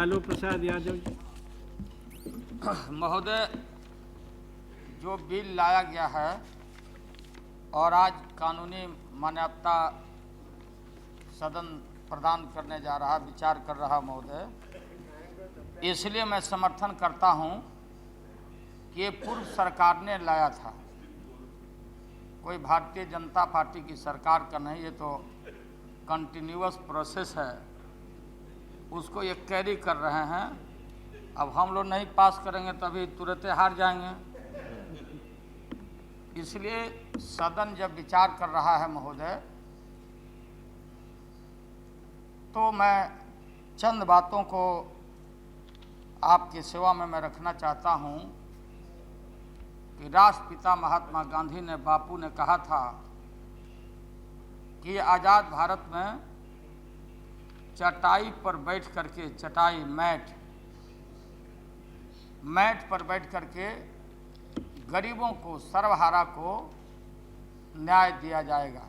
लालू प्रसाद यादव जी। महोदय, जो बिल लाया गया है और आज कानूनी मान्यता सदन प्रदान करने जा रहा, विचार कर रहा महोदय, इसलिए मैं समर्थन करता हूं कि ये पूर्व सरकार ने लाया था, कोई भारतीय जनता पार्टी की सरकार का नहीं, ये तो कंटिन्यूअस प्रोसेस है, उसको ये कैरी कर रहे हैं। अब हम लोग नहीं पास करेंगे तभी तुरंत हार जाएंगे। इसलिए सदन जब विचार कर रहा है महोदय, तो मैं चंद बातों को आपकी सेवा में मैं रखना चाहता हूं कि राष्ट्रपिता महात्मा गांधी ने, बापू ने कहा था कि आज़ाद भारत में चटाई पर बैठ करके, चटाई मैट पर बैठ करके गरीबों को, सर्वहारा को न्याय दिया जाएगा।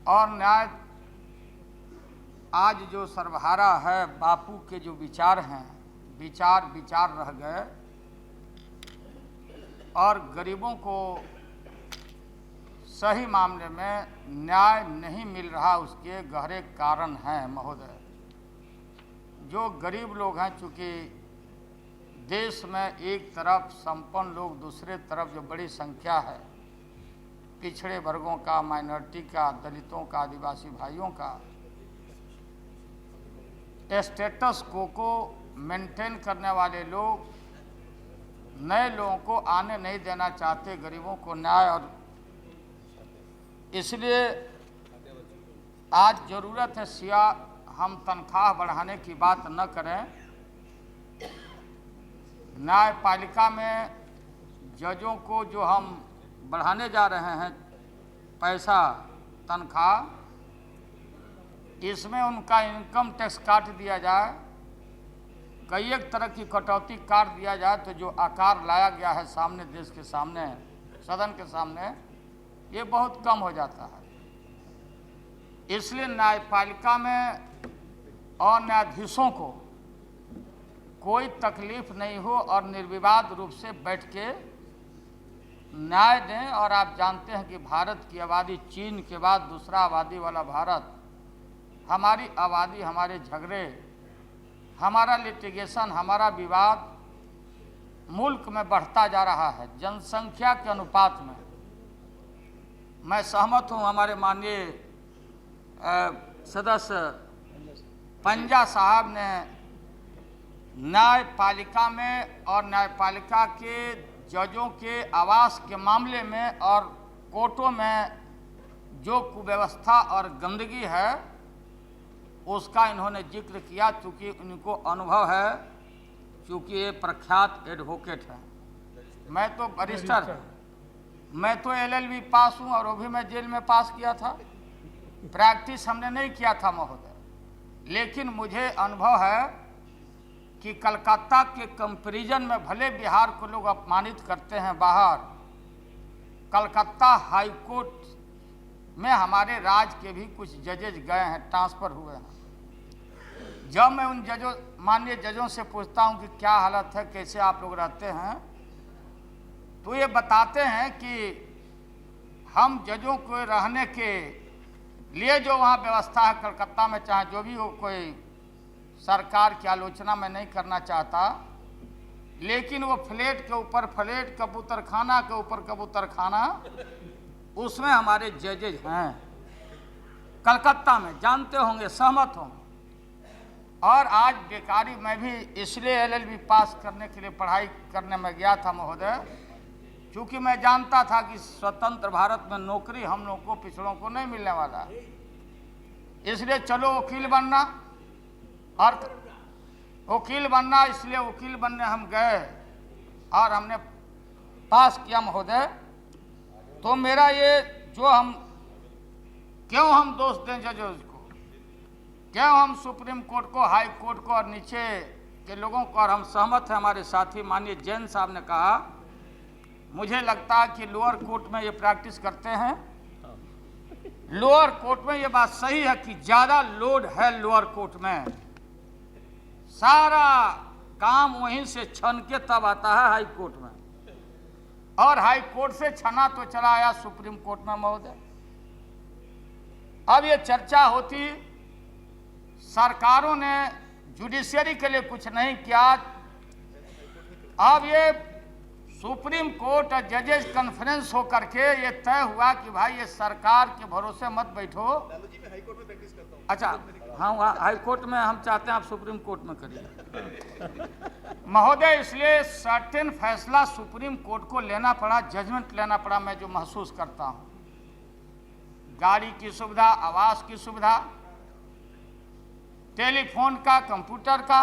और न्याय आज जो सर्वहारा है, बापू के जो विचार हैं, विचार रह गए और गरीबों को सही मामले में न्याय नहीं मिल रहा, उसके गहरे कारण हैं महोदय। जो गरीब लोग हैं, चूँकि देश में एक तरफ संपन्न लोग, दूसरे तरफ जो बड़ी संख्या है पिछड़े वर्गों का, माइनॉरिटी का, दलितों का, आदिवासी भाइयों का, स्टेटस को मेंटेन करने वाले लोग नए लोगों को आने नहीं देना चाहते, गरीबों को न्याय। और इसलिए आज ज़रूरत है सिया हम तनख्वाह बढ़ाने की बात न करें। न्यायपालिका में जजों को जो हम बढ़ाने जा रहे हैं पैसा, तनख्वाह, इसमें उनका इनकम टैक्स काट दिया जाए, कई एक तरह की कटौती काट दिया जाए, तो जो आकार लाया गया है सामने, देश के सामने, सदन के सामने, ये बहुत कम हो जाता है। इसलिए न्यायपालिका में और न्यायाधीशों को कोई तकलीफ नहीं हो और निर्विवाद रूप से बैठ के न्याय दें। और आप जानते हैं कि भारत की आबादी, चीन के बाद दूसरा आबादी वाला भारत, हमारी आबादी, हमारे झगड़े, हमारा लिटिगेशन, हमारा विवाद मुल्क में बढ़ता जा रहा है जनसंख्या के अनुपात में। मैं सहमत हूं हमारे माननीय सदस्य पंजा साहब ने न्यायपालिका में और न्यायपालिका के जजों के आवास के मामले में और कोर्टों में जो कुव्यवस्था और गंदगी है उसका इन्होंने जिक्र किया, चूँकि उनको अनुभव है, चूँकि ये प्रख्यात एडवोकेट हैं। मैं तो बैरिस्टर हूँ, मैं तो LLB पास हूँ और वो भी मैं जेल में पास किया था। प्रैक्टिस हमने नहीं किया था महोदय, लेकिन मुझे अनुभव है कि कलकत्ता के कंपैरिजन में भले बिहार को लोग अपमानित करते हैं बाहर, कलकत्ता हाई कोर्ट में हमारे राज्य के भी कुछ जजेज गए हैं, ट्रांसफ़र हुए हैं। जब मैं उन जजों, माननीय जजों से पूछता हूं कि क्या हालत है, कैसे आप लोग रहते हैं, तो ये बताते हैं कि हम जजों को रहने के लिए जो वहाँ व्यवस्था है कलकत्ता में, चाहे जो भी हो, कोई सरकार की आलोचना मैं नहीं करना चाहता, लेकिन वो फ्लैट के ऊपर फ्लैट, कबूतर खाना के ऊपर कबूतर खाना, उसमें हमारे जजेज हैं कलकत्ता में, जानते होंगे, सहमत होंगे। और आज बेकारी, मैं भी इसलिए LLB पास करने के लिए पढ़ाई करने में गया था महोदय, क्योंकि मैं जानता था कि स्वतंत्र भारत में नौकरी हम लोगों को, पिछड़ों को नहीं मिलने वाला। इसलिए चलो वकील बनना, और वकील बनना, इसलिए वकील बनने हम गए और हमने पास किया महोदय। तो मेरा ये जो हम क्यों हम दोष दें जजों को, क्यों हम सुप्रीम कोर्ट को, हाई कोर्ट को और नीचे के लोगों को। और हम सहमत हैं, हमारे साथी माननीय जैन साहब ने कहा, मुझे लगता है कि लोअर कोर्ट में ये प्रैक्टिस करते हैं लोअर कोर्ट में ये बात सही है कि ज्यादा लोड है लोअर कोर्ट में, सारा काम वहीं से छन के तब आता है हाई कोर्ट में, और हाई कोर्ट से छना तो चला आया सुप्रीम कोर्ट में महोदय। अब ये चर्चा होती, सरकारों ने जुडिशियरी के लिए कुछ नहीं किया। अब ये सुप्रीम कोर्ट और जजेस कॉन्फ्रेंस हो करके ये तय हुआ कि भाई ये सरकार के भरोसे मत बैठो। हाई कोर्ट में प्रैक्टिस करता हूं। अच्छा, हाँ हाई कोर्ट में हम चाहते हैं आप सुप्रीम कोर्ट में करिए महोदय। इसलिए सर्टेन फैसला सुप्रीम कोर्ट को लेना पड़ा, जजमेंट लेना पड़ा। मैं जो महसूस करता हूँ, गाड़ी की सुविधा, आवास की सुविधा, टेलीफोन का, कंप्यूटर का।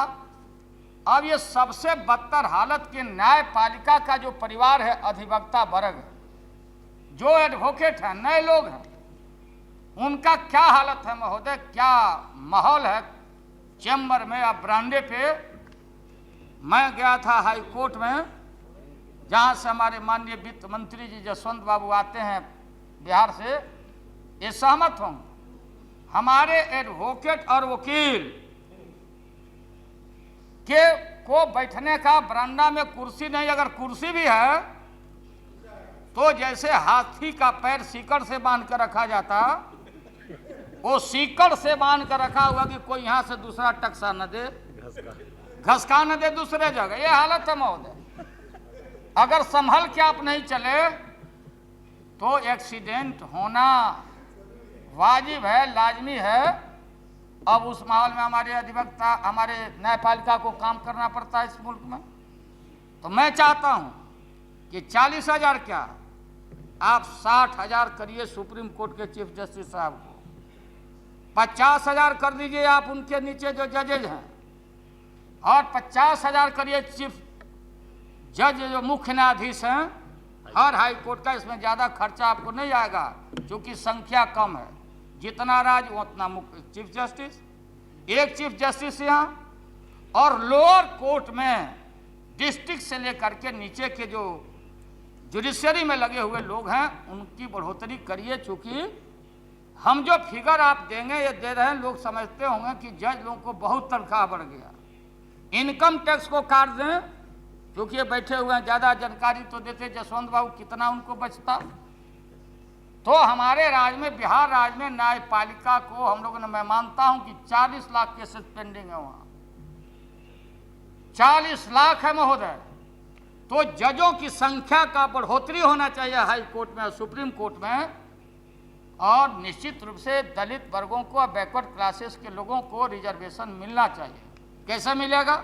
अब ये सबसे बदतर हालत के न्यायपालिका का जो परिवार है, अधिवक्ता वर्ग, जो एडवोकेट हैं, नए लोग हैं, उनका क्या हालत है महोदय, क्या माहौल है चैम्बर में। अब बरामदे पे मैं गया था हाई कोर्ट में, जहां से हमारे माननीय वित्त मंत्री जी जसवंत बाबू आते हैं बिहार से। ये सहमत हूं, हमारे एडवोकेट और वकील के को बैठने का बरामदा में कुर्सी नहीं, अगर कुर्सी भी है तो जैसे हाथी का पैर सीकड़ से बांध कर रखा जाता, वो सीकड़ से बांध कर रखा हुआ कि कोई यहां से दूसरा टक्सा न दे, घसका न दे दूसरे जगह। ये हालत है महोदय। अगर संभल के आप नहीं चले तो एक्सीडेंट होना वाजिब है, लाजमी है। अब उस माहौल में हमारे अधिवक्ता, हमारे न्यायपालिका को काम करना पड़ता है इस मुल्क में। तो मैं चाहता हूं कि 40,000 क्या, आप 60,000 करिए सुप्रीम कोर्ट के चीफ जस्टिस साहब को, 50,000 कर दीजिए आप उनके नीचे जो जजेज हैं, और 50,000 करिए चीफ जज जो मुख्य न्यायाधीश हैं हर हाई कोर्ट का। इसमें ज़्यादा खर्चा आपको नहीं आएगा क्योंकि संख्या कम है, जितना राज उतना मुख्य चीफ जस्टिस, एक चीफ जस्टिस यहाँ, और लोअर कोर्ट में डिस्ट्रिक्ट से लेकर के नीचे के जो जुडिशरी में लगे हुए लोग हैं उनकी बढ़ोतरी करिए। चूंकि हम जो फिगर आप देंगे ये दे रहे हैं, लोग समझते होंगे कि जज लोगों को बहुत तनख्वाह बढ़ गया। इनकम टैक्स को काट दें, क्योंकि ये बैठे हुए हैं, ज़्यादा जानकारी तो देते जसवंत बाबू, कितना उनको बचता। तो हमारे राज्य में, बिहार राज्य में न्यायपालिका को हम लोगों ने, मैं मानता हूं कि 40 लाख केसेस पेंडिंग है वहां, 40 लाख है महोदय। तो जजों की संख्या का बढ़ोतरी होना चाहिए हाई कोर्ट में और सुप्रीम कोर्ट में, और निश्चित रूप से दलित वर्गों को और बैकवर्ड क्लासेस के लोगों को रिजर्वेशन मिलना चाहिए। कैसे मिलेगा?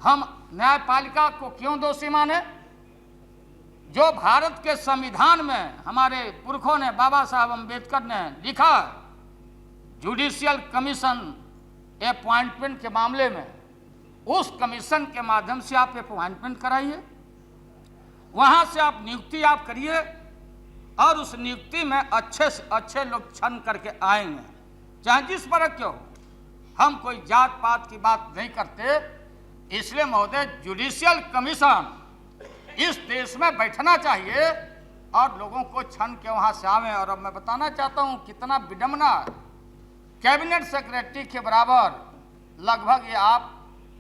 हम न्यायपालिका को क्यों दोषी माने? जो भारत के संविधान में हमारे पुरखों ने, बाबा साहब अम्बेडकर ने लिखा, जुडिशियल कमीशन अपॉइंटमेंट के मामले में, उस कमीशन के माध्यम से आप अपॉइंटमेंट कराइए, वहां से आप नियुक्ति आप करिए, और उस नियुक्ति में अच्छे से अच्छे लोग छन करके आएंगे, चाहे जिस पर क्यों। हम कोई जात पात की बात नहीं करते। इसलिए महोदय, जुडिशियल कमीशन इस देश में बैठना चाहिए और लोगों को छन के वहां से आवे। और अब मैं बताना चाहता हूं कितना विडंबना, कैबिनेट सेक्रेटरी के बराबर लगभग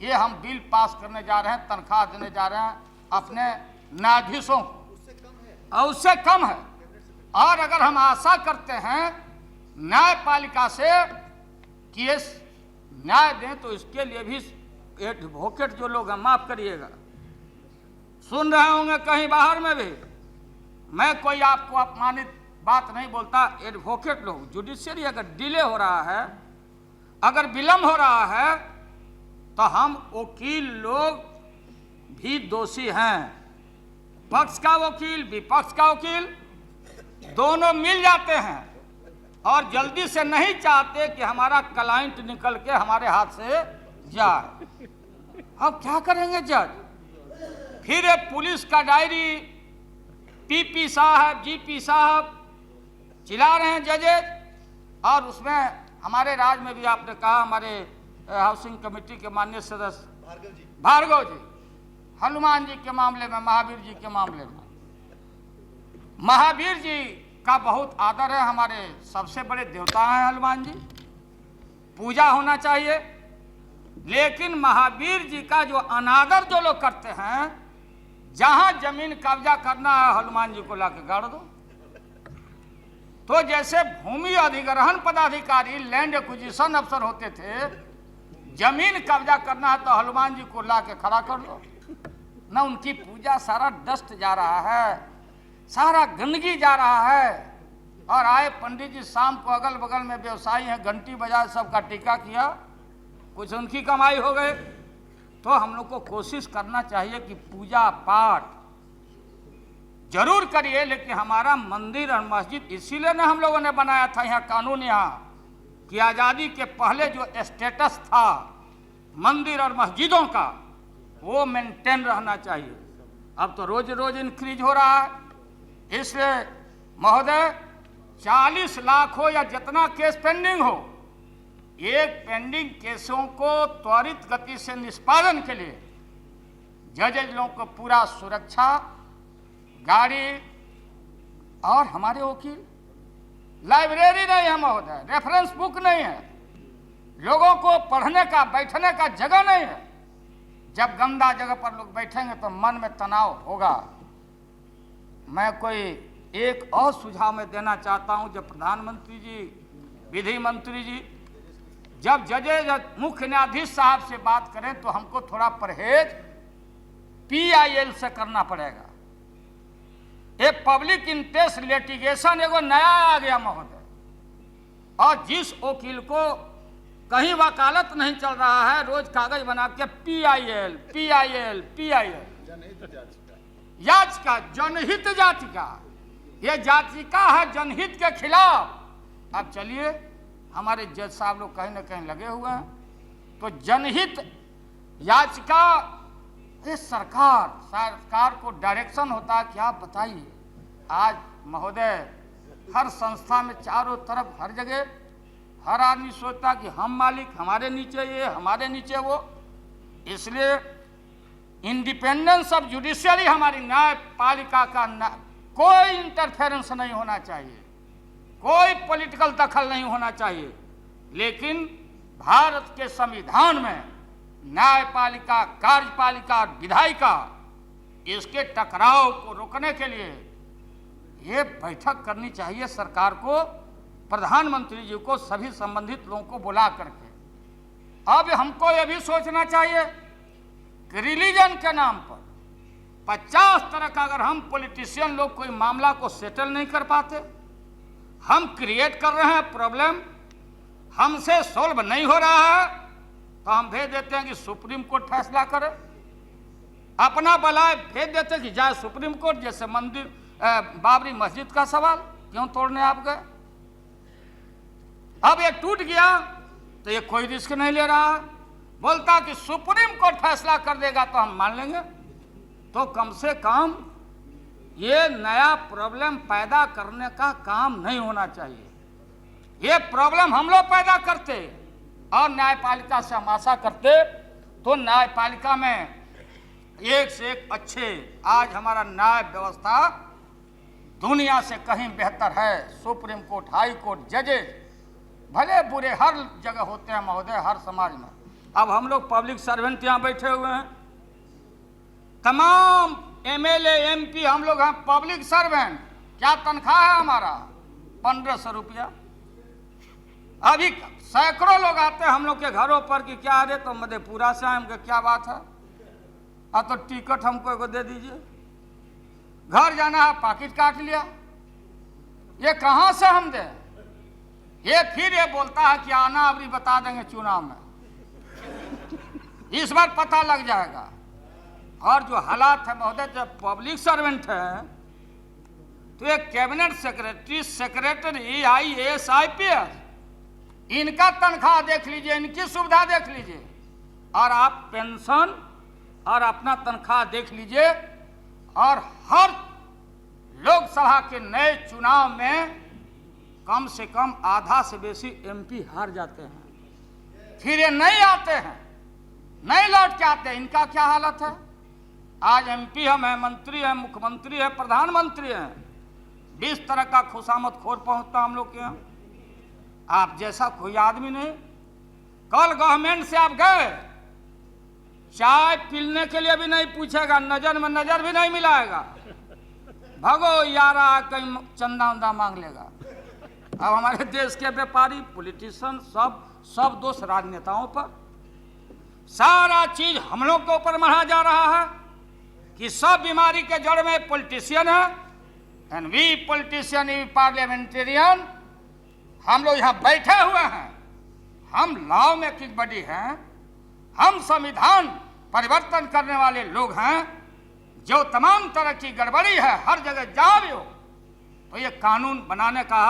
ये हम बिल पास करने जा रहे हैं, तनख्वाह देने जा रहे हैं अपने न्यायाधीशों को, और उससे कम है। और अगर हम आशा करते हैं न्यायपालिका से कि ये न्याय दें, तो इसके लिए भी एडवोकेट जो लोग हैं, माफ करिएगा, सुन रहे होंगे कहीं बाहर में भी, मैं कोई आपको अपमानित बात नहीं बोलता। एडवोकेट लोग, जुडिशियरी अगर डिले हो रहा है, अगर विलंब हो रहा है, तो हम वकील लोग भी दोषी हैं। पक्ष का वकील, विपक्ष का वकील, दोनों मिल जाते हैं और जल्दी से नहीं चाहते कि हमारा क्लाइंट निकल के हमारे हाथ से जाए। अब क्या करेंगे जज? फिर एक पुलिस का डायरी, पीपी साहब, जीपी साहब चिल्ला रहे हैं जजेज, और उसमें हमारे राज्य में भी आपने कहा, हमारे हाउसिंग कमेटी के माननीय सदस्य भार्गव जी, हनुमान जी के मामले में, महावीर जी के मामले में, महावीर जी का बहुत आदर है, हमारे सबसे बड़े देवता हैं हनुमान जी, पूजा होना चाहिए। लेकिन महावीर जी का जो अनादर जो लोग करते हैं, जहां जमीन कब्जा करना है हनुमान जी को लाके गाड़ दो। तो जैसे भूमि अधिग्रहण पदाधिकारी लैंड एक्विजिशन अफसर होते थे, जमीन कब्जा करना है तो हनुमान जी को लाके खड़ा कर दो ना। उनकी पूजा, सारा डस्ट जा रहा है, सारा गंदगी जा रहा है। और आए पंडित जी शाम को, अगल बगल में व्यवसायी हैं, घंटी बजाए सबका टीका किया, कुछ उनकी कमाई हो गए। तो हम लोग को कोशिश करना चाहिए कि पूजा पाठ जरूर करिए, लेकिन हमारा मंदिर और मस्जिद इसीलिए ना हम लोगों ने बनाया था यहाँ कानून, यहाँ कि आज़ादी के पहले जो स्टेटस था मंदिर और मस्जिदों का, वो मेंटेन रहना चाहिए। अब तो रोज रोज इंक्रीज हो रहा है। इसलिए महोदय, 40 लाख हो या जितना केस पेंडिंग हो, एक पेंडिंग केसों को त्वरित गति से निष्पादन के लिए जजेज लोगों को पूरा सुरक्षा, गाड़ी और हमारे वकील, लाइब्रेरी नहीं है महोदय, रेफरेंस बुक नहीं है, लोगों को पढ़ने का बैठने का जगह नहीं है। जब गंदा जगह पर लोग बैठेंगे तो मन में तनाव होगा। मैं कोई एक और सुझाव में देना चाहता हूं, जब प्रधानमंत्री जी, विधि मंत्री जी, जब जजेज मुख्य न्यायाधीश साहब से बात करें तो हमको थोड़ा परहेज PIL से करना पड़ेगा। ये पब्लिक इंटरेस्ट लिटिगेशन एगो नया आ गया महोदय, और जिस वकील को कहीं वकालत नहीं चल रहा है, रोज कागज बना के PIL PIL PIL, याचिका, जनहित याचिका, ये याचिका है जनहित के खिलाफ। अब चलिए, हमारे जज साहब लोग कहीं ना कहीं लगे हुए हैं, तो जनहित याचिका, ये सरकार को डायरेक्शन होता है कि आप बताइए। आज महोदय, हर संस्था में चारों तरफ हर जगह हर आदमी सोचता कि हम मालिक, हमारे नीचे ये, हमारे नीचे वो। इसलिए इंडिपेंडेंस ऑफ जुडिशियरी, हमारी न्यायपालिका का कोई इंटरफेरेंस नहीं होना चाहिए, कोई पॉलिटिकल दखल नहीं होना चाहिए। लेकिन भारत के संविधान में न्यायपालिका, कार्यपालिका और विधायिका, इसके टकराव को रोकने के लिए ये बैठक करनी चाहिए सरकार को, प्रधानमंत्री जी को, सभी संबंधित लोगों को बुला करके। अब हमको ये भी सोचना चाहिए कि रिलीजन के नाम पर 50 तरह का अगर हम पॉलिटिशियन लोग कोई मामला को सेटल नहीं कर पाते, हम क्रिएट कर रहे हैं प्रॉब्लम, हमसे सॉल्व नहीं हो रहा है, तो हम भेज देते हैं कि सुप्रीम कोर्ट फैसला करे। अपना बलाय भेज देते हैं कि जाए सुप्रीम कोर्ट। जैसे मंदिर, बाबरी मस्जिद का सवाल क्यों तोड़ने आप गए? अब ये टूट गया तो ये कोई रिस्क नहीं ले रहा है, बोलता कि सुप्रीम कोर्ट फैसला कर देगा तो हम मान लेंगे। तो कम से कम ये नया प्रॉब्लम पैदा करने का काम नहीं होना चाहिए। ये प्रॉब्लम हम लोग पैदा करते और न्यायपालिका से हम आशा करते, तो न्यायपालिका में एक से एक अच्छे, आज हमारा न्याय व्यवस्था दुनिया से कहीं बेहतर है। सुप्रीम कोर्ट, हाई कोर्ट, जजेज भले बुरे हर जगह होते हैं महोदय, हर समाज में। अब हम लोग पब्लिक सर्वेंट यहाँ बैठे हुए हैं, तमाम MLA MP हम लोग हैं पब्लिक सर्वेंट। क्या तनख्वाह है हमारा? 1500 रुपया। अभी सैकड़ों लोग आते हैं हम लोग के घरों पर कि क्या, अरे तो मधेपुरा से आए, हमको क्या बात है, तो टिकट हमको एगो दे दीजिए। घर जाना है, पाकिट काट लिया। ये कहाँ से हम दें? ये फिर ये बोलता है कि आना अभी बता देंगे चुनाव में, इस बार पता लग जाएगा। और जो हालात है महोदय, जब पब्लिक सर्वेंट है तो एक cabinet secretary, secretary, IAS, IPS, इनका तनख्वाह देख लीजिए, इनकी सुविधा देख लीजिए, और आप पेंशन और अपना तनख्वाह देख लीजिए। और हर लोकसभा के नए चुनाव में कम से कम आधा से बेसी MP हार जाते हैं, फिर ये नहीं आते हैं, नहीं लौट के आते हैं। इनका क्या हालत है? आज MP हम हैं, मंत्री हैं, मुख्यमंत्री हैं, प्रधानमंत्री हैं, 20 तरह का खुशामद खोर पहुंचता हम लोग के यहाँ। आप जैसा कोई आदमी नहीं। कल गवर्नमेंट से आप गए, चाय पीने के लिए भी नहीं पूछेगा, नजर में नजर भी नहीं मिलाएगा, भगो यारा कहीं चंदा उंदा मांग लेगा। अब हमारे देश के व्यापारी, पॉलिटिशियन सब दोष राजनेताओं पर, सारा चीज हम लोग के ऊपर मढ़ा जा रहा है कि सब बीमारी के जड़ में पॉलिटिशियन है। And we politician, we parliamentarian, हम लोग यहाँ बैठे हुए हैं, हम लॉ मेकिंग बॉडी हैं, हम संविधान परिवर्तन करने वाले लोग हैं। जो तमाम तरह की गड़बड़ी है हर जगह जहां भी हो, तो ये कानून बनाने का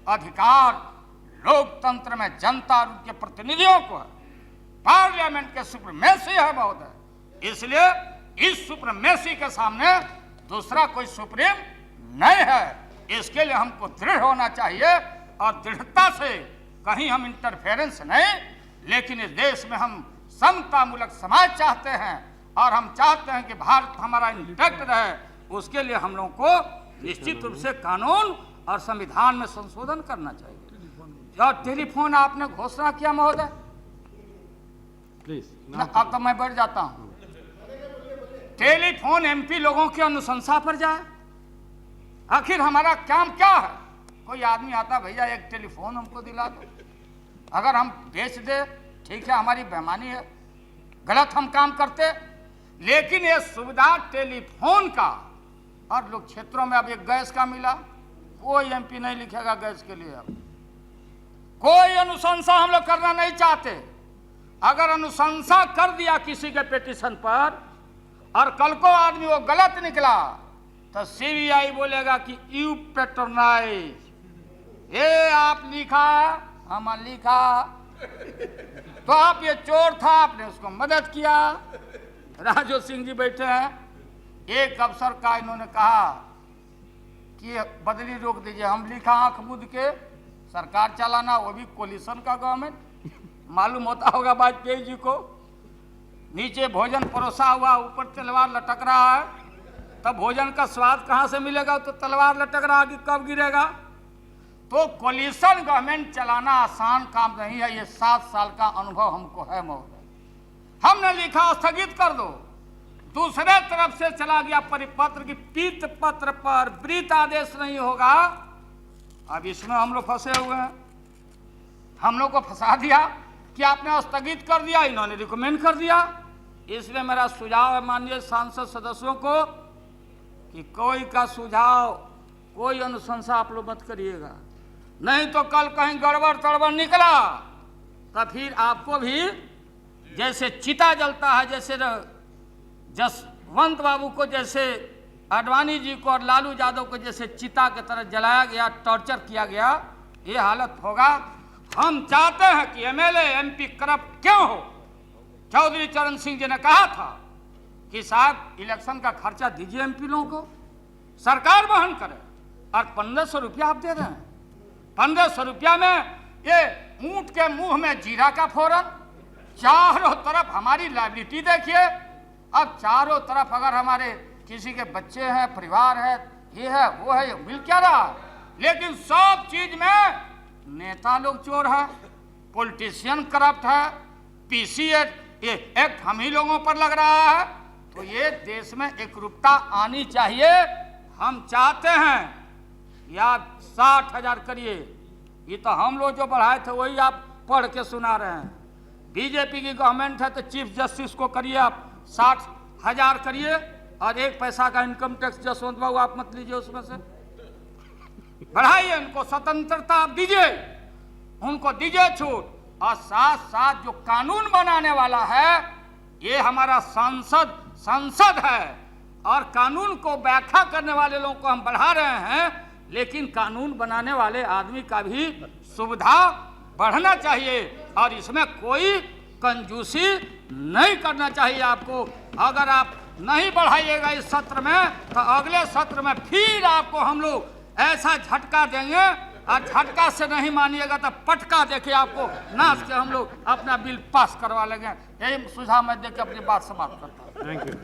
अधिकार लोकतंत्र में जनता और उनके प्रतिनिधियों को है। पार्लियामेंट के सुप्रीमेसी है महोदय, इसलिए इस सुप्रीमेसी के सामने दूसरा कोई सुप्रीम नहीं है। इसके लिए हमको दृढ़ होना चाहिए और दृढ़ता से कहीं हम इंटरफेरेंस नहीं, लेकिन इस देश में हम समतामूलक समाज चाहते हैं और हम चाहते हैं कि भारत हमारा इंटैक्ट रहे। उसके लिए हम लोगों को निश्चित रूप से कानून और संविधान में संशोधन करना चाहिए। और टेलीफोन आपने घोषणा किया महोदय, प्लीज। अब तो मैं बैठ जाता हूं। टेलीफोन एमपी लोगों की अनुशंसा पर जाए, आखिर हमारा काम क्या है? कोई आदमी आता, भैया एक टेलीफोन हमको दिला दो, अगर हम बेच दे ठीक है, हमारी बेईमानी है, गलत हम काम करते, लेकिन ये सुविधा टेलीफोन का और लोग क्षेत्रों में अब एक गैस का मिला, कोई एमपी नहीं लिखेगा गैस के लिए। अब कोई अनुशंसा हम लोग करना नहीं चाहते। अगर अनुशंसा कर दिया किसी के पिटीशन पर और कल को आदमी वो गलत निकला, तो सीबीआई बोलेगा कि यू पेट्रोनाइज, ये आप लिखा, हम लिखा, तो आप ये चोर था, आपने उसको मदद किया। राजू सिंह जी बैठे हैं, एक अफसर का इन्होंने कहा कि बदली रोक दीजिए, हम लिखा आंख मूंद के सरकार चलाना, वो भी कोलिशन का गवर्नमेंट। मालूम होता होगा वाजपेयी जी को, नीचे भोजन परोसा हुआ, ऊपर तलवार लटक रहा है, तब भोजन का स्वाद कहाँ से मिलेगा? तो तलवार लटक रहा कि कब गिरेगा। तो कोलिशन गवर्नमेंट चलाना आसान काम नहीं है, ये 7 साल का अनुभव हमको है महोदय। हमने लिखा स्थगित कर दो, दूसरे तरफ से चला गया परिपत्र की पीत पत्र पर वृत आदेश नहीं होगा। अब इसमें हम लोग फंसे हुए हैं, हम लोग को फंसा दिया कि आपने स्थगित कर दिया, इन्होंने रिकमेंड कर दिया। इसलिए मेरा सुझाव है माननीय सांसद सदस्यों को कि कोई का सुझाव, कोई अनुशंसा आप लोग मत करिएगा, नहीं तो कल कहीं गड़बड़ तड़बड़ निकला तो फिर आपको भी जैसे चिता जलता है, जैसे जसवंत बाबू को, जैसे आडवाणी जी को और लालू यादव को जैसे चिता की तरह जलाया गया, टॉर्चर किया गया, ये हालत होगा। हम चाहते हैं कि एमएलए एमपी करप्ट क्यों हो। चौधरी चरण सिंह जी ने कहा था कि साहब इलेक्शन का खर्चा दीजिए एमपी लोगों को, सरकार वहन करे, और 1500 रुपया आप दे रहे हैं। 1500 रुपया में ये ऊंट के मुंह में जीरा का फोरन, चारों तरफ हमारी लाइबिलिटी देखिए। अब चारों तरफ अगर हमारे किसी के बच्चे हैं, परिवार है, ये है वो है, ये मिल क्या रहा, लेकिन सब चीज में नेता लोग चोर है, पॉलिटिशियन करप्ट है, पीसी एक्ट हम ही लोगों पर लग रहा है। तो ये देश में एकरूपता आनी चाहिए। हम चाहते हैं या 60,000 करिए, ये तो हम लोग जो बढ़ाए थे वही आप पढ़ के सुना रहे हैं। बीजेपी की गवर्नमेंट है तो चीफ जस्टिस को करिए आप 60,000 करिए, और 1 पैसा का इनकम टैक्स जसवंत बाबू आप मत लीजिए, उसमें से बढ़ाइए, उनको स्वतंत्रता आप दीजिए, उनको दीजिए छूट। और साथ साथ जो कानून बनाने वाला है, ये हमारा संसद है, और कानून को व्याख्या करने वाले लोगों को हम बढ़ा रहे हैं, लेकिन कानून बनाने वाले आदमी का भी सुविधा बढ़ना चाहिए, और इसमें कोई कंजूसी नहीं करना चाहिए आपको। अगर आप नहीं बढ़ाइएगा इस सत्र में, तो अगले सत्र में फिर आपको हम लोग ऐसा झटका देंगे, और झटका से नहीं मानिएगा तो पटका देके आपको नाच के हम लोग अपना बिल पास करवा लेंगे। यही सुझाव मैं देके अपनी बात समाप्त करता हूँ। Thank you.